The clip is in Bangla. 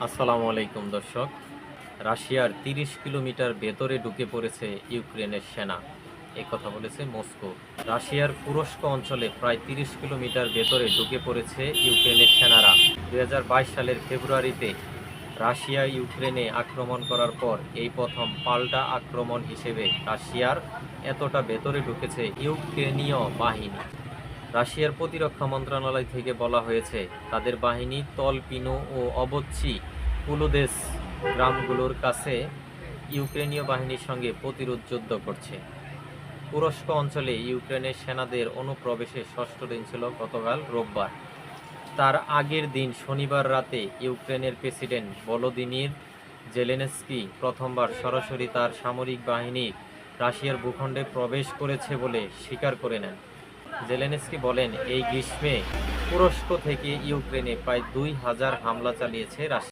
আসসালামু আলাইকুম দর্শক। রাশিয়ার ৩০ কিলোমিটার ভেতরে ঢুকে পড়েছে ইউক্রেনের সেনা, কথা বলেছে মস্কো। রাশিয়ার কুরস্ক অঞ্চলে প্রায় ৩০ কিলোমিটার ভেতরে ঢুকে পড়েছে ইউক্রেনের সেনারা। ২০২২ সালের ফেব্রুয়ারিতে রাশিয়া ইউক্রেনে আক্রমণ করার পর এই প্রথম পাল্টা আক্রমণ হিসেবে রাশিয়ার এতটা ভেতরে ঢুকেছে ইউক্রেনীয় বাহিনী। রাশিয়ার প্রতিরক্ষা মন্ত্রণালয় থেকে বলা হয়েছে, তাদের বাহিনী তলপিনো ও অবচ্ছি কুলুদেস গ্রামগুলোর কাছে ইউক্রেনীয় বাহিনীর সঙ্গে প্রতিরোধ যুদ্ধ করছে। তুরস্ক অঞ্চলে ইউক্রেনের সেনাদের অনুপ্রবেশের ষষ্ঠ দিন ছিল গতকাল রোববার। তার আগের দিন শনিবার রাতে ইউক্রেনের প্রেসিডেন্ট ভলোদিমির জেলেনস্কি প্রথমবার সরাসরি তার সামরিক বাহিনী রাশিয়ার ভূখণ্ডে প্রবেশ করেছে বলে স্বীকার করে নেন। জেলেনস্কি বলেন, এই গ্রীষ্মে তুরস্ক থেকে ইউক্রেনে প্রায় ২,০০০ হামলা চালিয়েছে রাশিয়া।